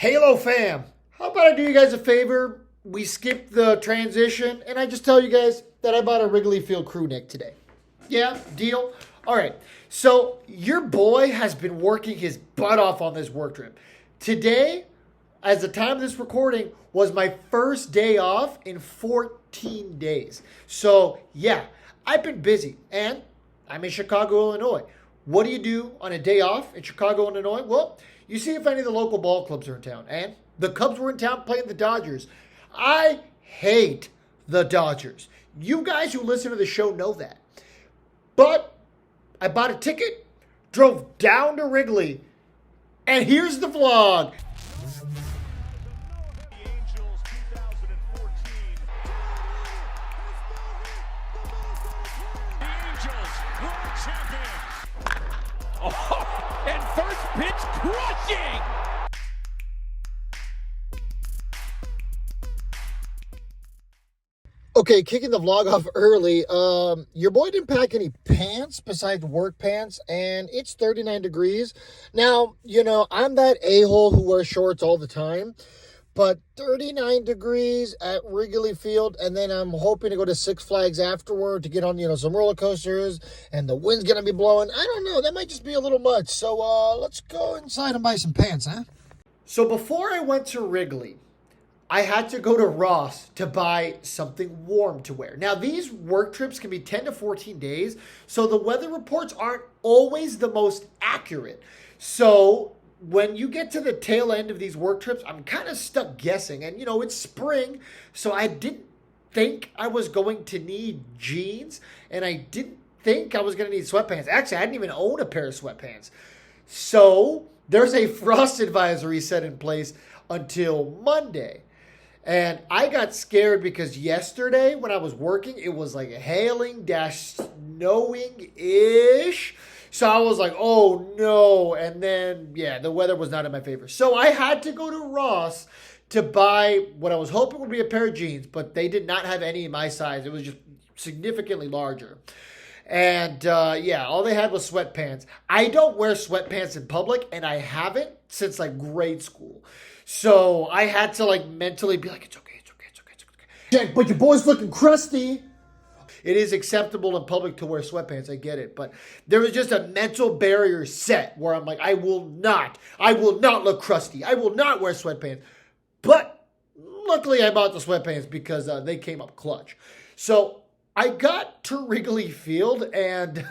Halo fam, how about I do you guys a favor? We skip the transition and I just tell you guys that I bought a Wrigley Field crew neck today. Yeah, deal? All right. So your boy has been working his butt off on this work trip. Today, as the time of this recording, was my first day off in 14 days. So yeah, I've been busy and I'm in Chicago, Illinois. What do you do on a day off in Chicago, Illinois? Well, you see if any of the local ball clubs are in town. And the Cubs were in town playing the Dodgers. I hate the Dodgers. You guys who listen to the show know that. But I bought a ticket, drove down to Wrigley, and here's the vlog. Oh, and first pitch crushing! Okay, kicking the vlog off early. Your boy didn't pack any pants besides work pants, and it's 39 degrees. Now, I'm that a-hole who wears shorts all the time, but 39 degrees at Wrigley Field, and then I'm hoping to go to Six Flags afterward to get on, some roller coasters, and the wind's going to be blowing. I don't know. That might just be a little much. So let's go inside and buy some pants, huh? So before I went to Wrigley, I had to go to Ross to buy something warm to wear. Now, these work trips can be 10 to 14 days, so the weather reports aren't always the most accurate. So when you get to the tail end of these work trips, I'm kind of stuck guessing. And, it's spring, so I didn't think I was going to need jeans, and I didn't think I was going to need sweatpants. Actually, I didn't even own a pair of sweatpants. So there's a frost advisory set in place until Monday. And I got scared because yesterday when I was working, it was like hailing - snowing-ish. So I was like, oh no. And then, the weather was not in my favor. So I had to go to Ross to buy what I was hoping would be a pair of jeans, but they did not have any in my size. It was just significantly larger. And all they had was sweatpants. I don't wear sweatpants in public, and I haven't since like grade school. So I had to mentally be like, it's okay. Jack, but your boy's looking crusty. It is acceptable in public to wear sweatpants. I get it. But there was just a mental barrier set where I'm like, I will not look crusty. I will not wear sweatpants. But luckily I bought the sweatpants because they came up clutch. So I got to Wrigley Field and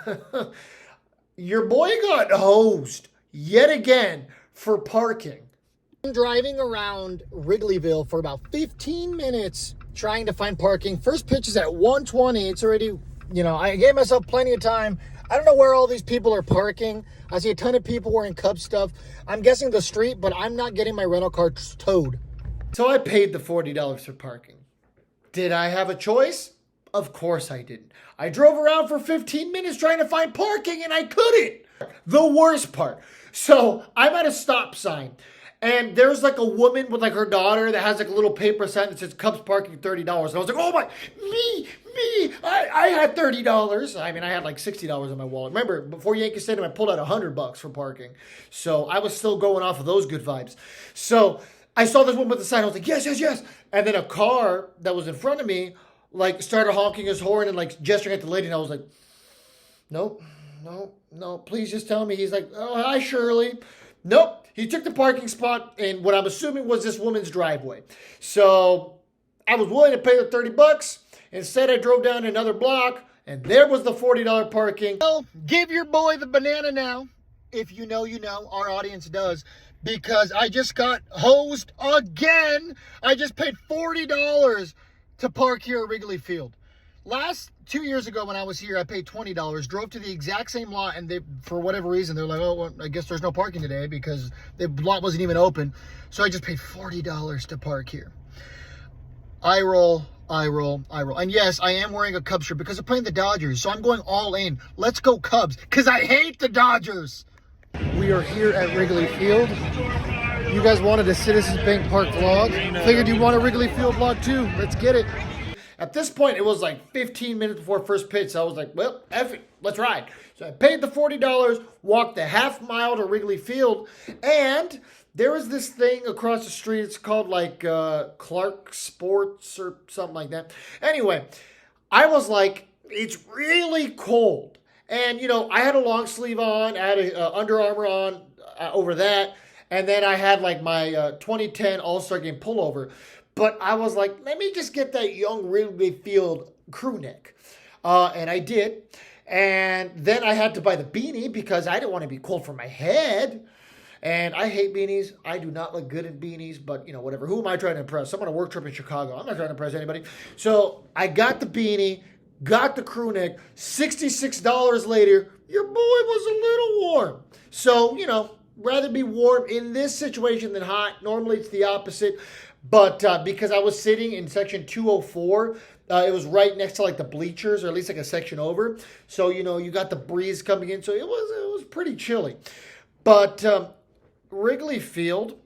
your boy got hosed yet again for parking. I'm driving around Wrigleyville for about 15 minutes trying to find parking. First pitch is at 1:20. It's already, I gave myself plenty of time. I don't know where all these people are parking. I see a ton of people wearing Cub stuff. I'm guessing the street, but I'm not getting my rental car towed. So I paid the $40 for parking. Did I have a choice? Of course I didn't. I drove around for 15 minutes trying to find parking and I couldn't. The worst part. So I'm at a stop sign. And there's a woman with her daughter that has a little paper sign that says Cubs parking $30. And I was like, oh my, me, I had $30. I mean, I had $60 in my wallet. Remember, before Yankee Stadium, I pulled out $100 for parking. So I was still going off of those good vibes. So I saw this woman with the sign. I was like, yes. And then a car that was in front of me, started honking his horn and gesturing at the lady. And I was like, nope, no, please just tell me. He's like, oh, hi, Shirley. Nope. He took the parking spot in what I'm assuming was this woman's driveway. So I was willing to pay the $30. Instead, I drove down another block, and there was the $40 parking. Well, give your boy the banana now. If you know, our audience does. Because I just got hosed again. I just paid $40 to park here at Wrigley Field. Last 2 years ago when I was here, I paid $20, drove to the exact same lot, and they, for whatever reason, they're like, oh, well, I guess there's no parking today because the lot wasn't even open. So I just paid $40 to park here. I roll. And yes, I am wearing a Cubs shirt because I'm playing the Dodgers, so I'm going all in. Let's go Cubs, because I hate the Dodgers. We are here at Wrigley Field. You guys wanted a Citizens Bank Park vlog. Figured you want a Wrigley Field vlog too. Let's get it. At this point, it was 15 minutes before first pitch. So I was like, well, F it, let's ride. So I paid the $40, walked the half mile to Wrigley Field, and there was this thing across the street. It's called like Clark Sports or something like that. Anyway, I was like, it's really cold. And, I had a long sleeve on, I had a Under Armour on over that. And then I had like my 2010 All-Star Game pullover. But I was like, let me just get that young Wrigley Field crew neck. And I did. And then I had to buy the beanie because I didn't want to be cold for my head. And I hate beanies. I do not look good in beanies, but whatever. Who am I trying to impress? I'm on a work trip in Chicago. I'm not trying to impress anybody. So I got the beanie, got the crew neck. $66 later, your boy was a little warm. So, rather be warm in this situation than hot. Normally it's the opposite. But because I was sitting in section 204, it was right next to like the bleachers, or at least like a section over. So, you got the breeze coming in. So it was pretty chilly. But Wrigley Field,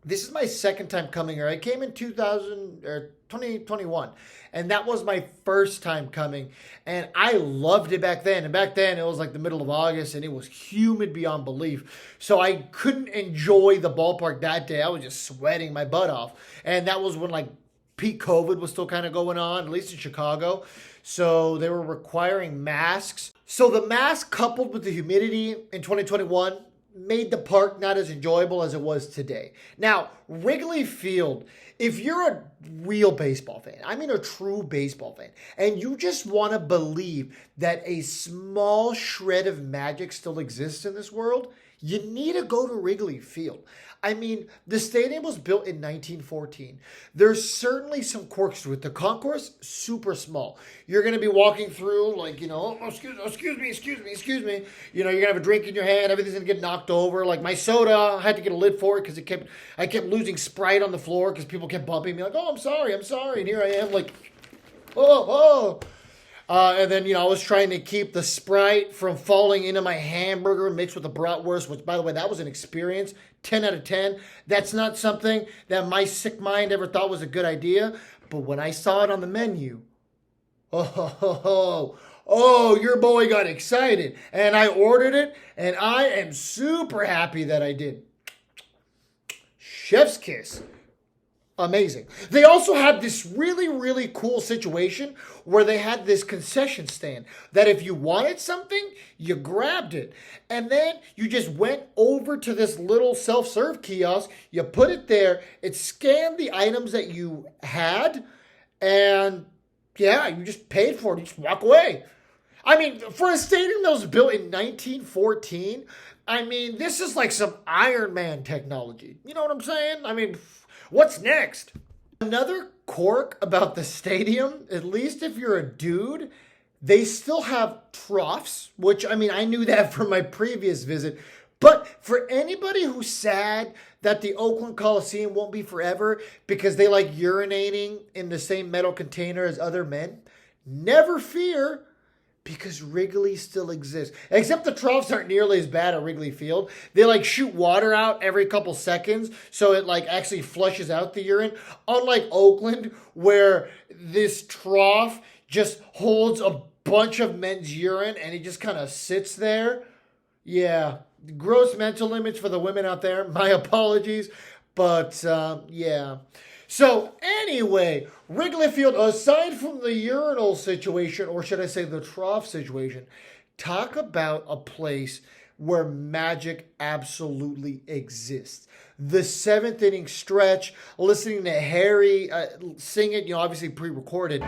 this is my second time coming here. I came in 2021, and that was my first time coming, and I loved it back then. And back then, it was like the middle of August, and it was humid beyond belief. So I couldn't enjoy the ballpark that day. I was just sweating my butt off, and that was when like peak COVID was still kind of going on, at least in Chicago. So they were requiring masks. So the mask coupled with the humidity in 2021 made the park not as enjoyable as it was today. Now, Wrigley Field, if you're a real baseball fan, I mean a true baseball fan, and you just want to believe that a small shred of magic still exists in this world, you need to go to Wrigley Field. I mean, the stadium was built in 1914. There's certainly some quirks to it. The concourse, super small. You're going to be walking through like, excuse me. You're going to have a drink in your hand. Everything's going to get knocked over. Like my soda, I had to get a lid for it because I kept losing Sprite on the floor because people kept bumping me like, oh, I'm sorry. And here I am like, oh. And then, I was trying to keep the Sprite from falling into my hamburger mixed with the bratwurst, which, by the way, that was an experience. 10 out of 10. That's not something that my sick mind ever thought was a good idea. But when I saw it on the menu, oh, your boy got excited. And I ordered it, and I am super happy that I did. Chef's kiss. Amazing. They also had this really, really cool situation where they had this concession stand that if you wanted something, you grabbed it. And then you just went over to this little self-serve kiosk. You put it there. It scanned the items that you had. And yeah, you just paid for it. You just walk away. I mean, for a stadium that was built in 1914, I mean, this is like some Iron Man technology. You know what I'm saying? I mean, what's next? Another quirk about the stadium, at least if you're a dude, they still have troughs, which, I mean, I knew that from my previous visit. But for anybody who's sad that the Oakland Coliseum won't be forever because they like urinating in the same metal container as other men, never fear, because Wrigley still exists. Except the troughs aren't nearly as bad at Wrigley Field. They like shoot water out every couple seconds, so it like actually flushes out the urine. Unlike Oakland, where this trough just holds a bunch of men's urine and it just kind of sits there. Yeah, gross mental image for the women out there. My apologies, but yeah. So anyway, Wrigley Field, aside from the urinal situation, or should I say the trough situation, talk about a place where magic absolutely exists. The seventh inning stretch, listening to Harry sing it, obviously pre-recorded.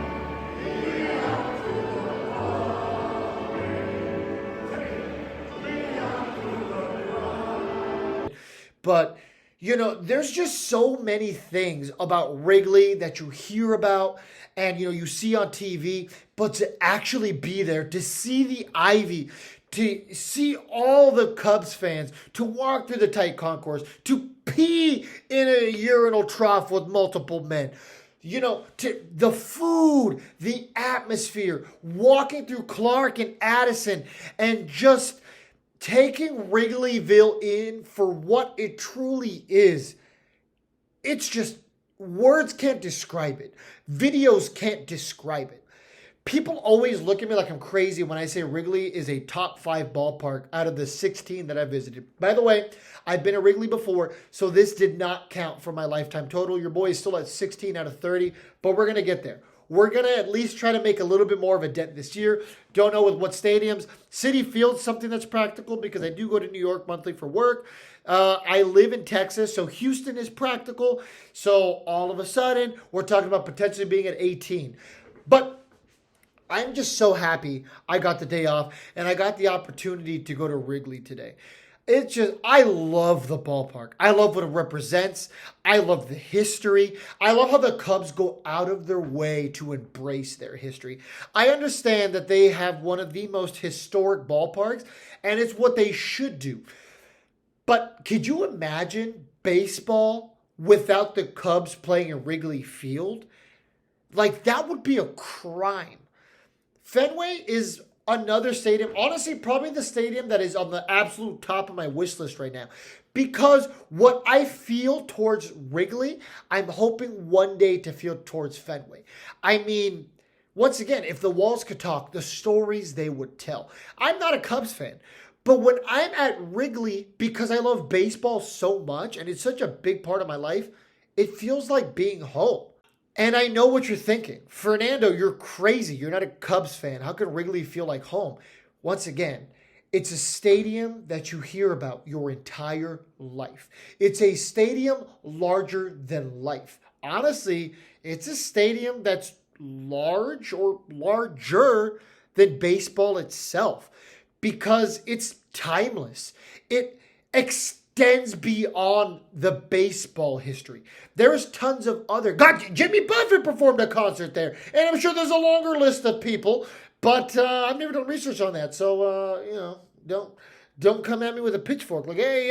But there's just so many things about Wrigley that you hear about and, you see on TV, but to actually be there, to see the Ivy, to see all the Cubs fans, to walk through the tight concourse, to pee in a urinal trough with multiple men, to the food, the atmosphere, walking through Clark and Addison and just taking Wrigleyville in for what it truly is. It's just, words can't describe it. Videos can't describe it. People always look at me like I'm crazy when I say Wrigley is a top 5 ballpark out of the 16 that I visited. By the way, I've been to Wrigley before, so this did not count for my lifetime total. Your boy is still at 16 out of 30, but we're going to get there. We're going to at least try to make a little bit more of a dent this year. Don't know with what stadiums. Citi Field's something that's practical because I do go to New York monthly for work. I live in Texas, so Houston is practical. So all of a sudden, we're talking about potentially being at 18. But I'm just so happy I got the day off and I got the opportunity to go to Wrigley today. It's just, I love the ballpark. I love what it represents. I love the history. I love how the Cubs go out of their way to embrace their history. I understand that they have one of the most historic ballparks, and it's what they should do. But could you imagine baseball without the Cubs playing in Wrigley Field? Like, that would be a crime. Fenway is another stadium, honestly, probably the stadium that is on the absolute top of my wish list right now. Because what I feel towards Wrigley, I'm hoping one day to feel towards Fenway. I mean, once again, if the walls could talk, the stories they would tell. I'm not a Cubs fan, but when I'm at Wrigley, because I love baseball so much, and it's such a big part of my life, it feels like being home. And I know what you're thinking. Fernando, you're crazy. You're not a Cubs fan. How could Wrigley feel like home? Once again, it's a stadium that you hear about your entire life. It's a stadium larger than life. Honestly, it's a stadium that's large or larger than baseball itself because it's timeless. It extends beyond the baseball history. There's tons of other... God, Jimmy Buffett performed a concert there. And I'm sure there's a longer list of people. But I've never done research on that. So, don't come at me with a pitchfork. Like, hey,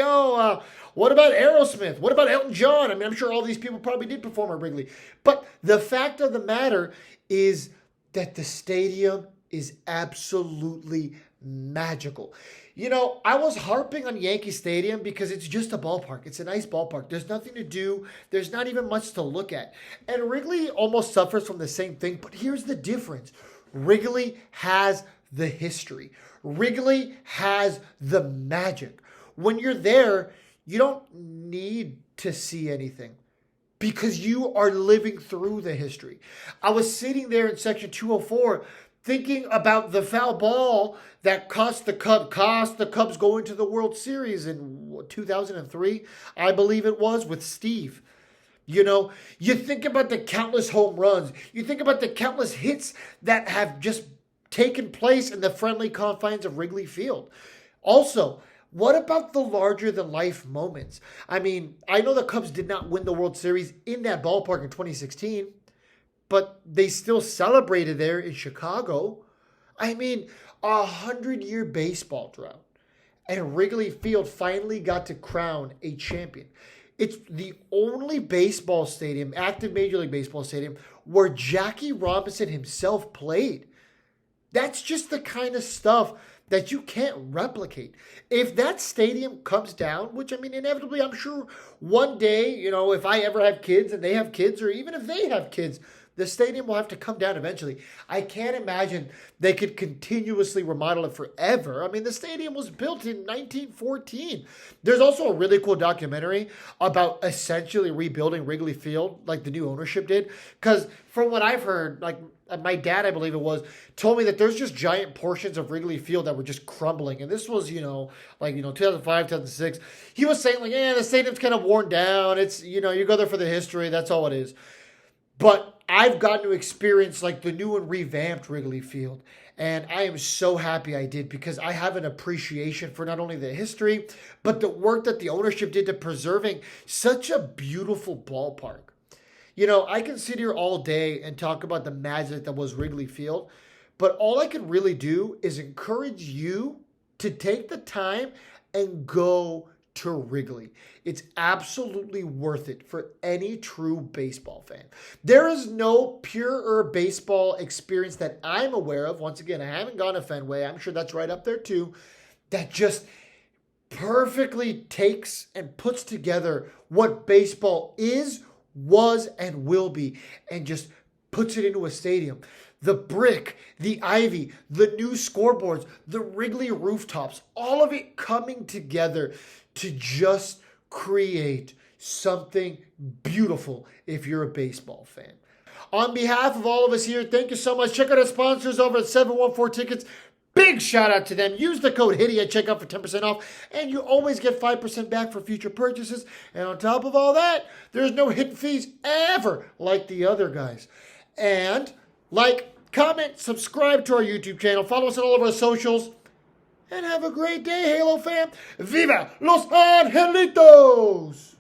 what about Aerosmith? What about Elton John? I mean, I'm sure all these people probably did perform at Wrigley. But the fact of the matter is that the stadium is absolutely magical. I was harping on Yankee Stadium because it's just a ballpark. It's a nice ballpark. There's nothing to do. There's not even much to look at. And Wrigley almost suffers from the same thing, but here's the difference. Wrigley has the history. Wrigley has the magic. When you're there, you don't need to see anything because you are living through the history. I was sitting there in section 204 thinking about the foul ball that cost the Cubs going to the World Series in 2003, I believe it was, with Steve. You think about the countless home runs. You think about the countless hits that have just taken place in the friendly confines of Wrigley Field. Also, what about the larger-than-life moments? I mean, I know the Cubs did not win the World Series in that ballpark in 2016, but they still celebrated there in Chicago. I mean, 100-year baseball drought. And Wrigley Field finally got to crown a champion. It's the only baseball stadium, active Major League Baseball stadium, where Jackie Robinson himself played. That's just the kind of stuff that you can't replicate. If that stadium comes down, which, I mean, inevitably, I'm sure one day, if I ever have kids and they have kids, or even if they have kids, the stadium will have to come down eventually. I can't imagine they could continuously remodel it forever. I mean, the stadium was built in 1914. There's also a really cool documentary about essentially rebuilding Wrigley Field like the new ownership did. Because from what I've heard, like my dad, I believe it was, told me that there's just giant portions of Wrigley Field that were just crumbling. And this was, 2005, 2006. He was saying, like, the stadium's kind of worn down. It's, you go there for the history. That's all it is. But I've gotten to experience like the new and revamped Wrigley Field. And I am so happy I did because I have an appreciation for not only the history, but the work that the ownership did to preserving such a beautiful ballpark. I can sit here all day and talk about the magic that was Wrigley Field, but all I can really do is encourage you to take the time and go to Wrigley. It's absolutely worth it for any true baseball fan. There is no purer baseball experience that I'm aware of. Once again, I haven't gone to Fenway. I'm sure that's right up there too. That just perfectly takes and puts together what baseball is, was, and will be, and just puts it into a stadium. the brick, the ivy, the new scoreboards, the Wrigley rooftops, all of it coming together to just create something beautiful if you're a baseball fan. On behalf of all of us here, thank you so much. Check out our sponsors over at 714 Tickets. Big shout out to them. Use the code HIDDY at checkout for 10% off, and you always get 5% back for future purchases. And on top of all that, there's no hidden fees ever like the other guys. And like, comment, subscribe to our YouTube channel, follow us on all of our socials, and have a great day, Halo fam. Viva Los Angelitos!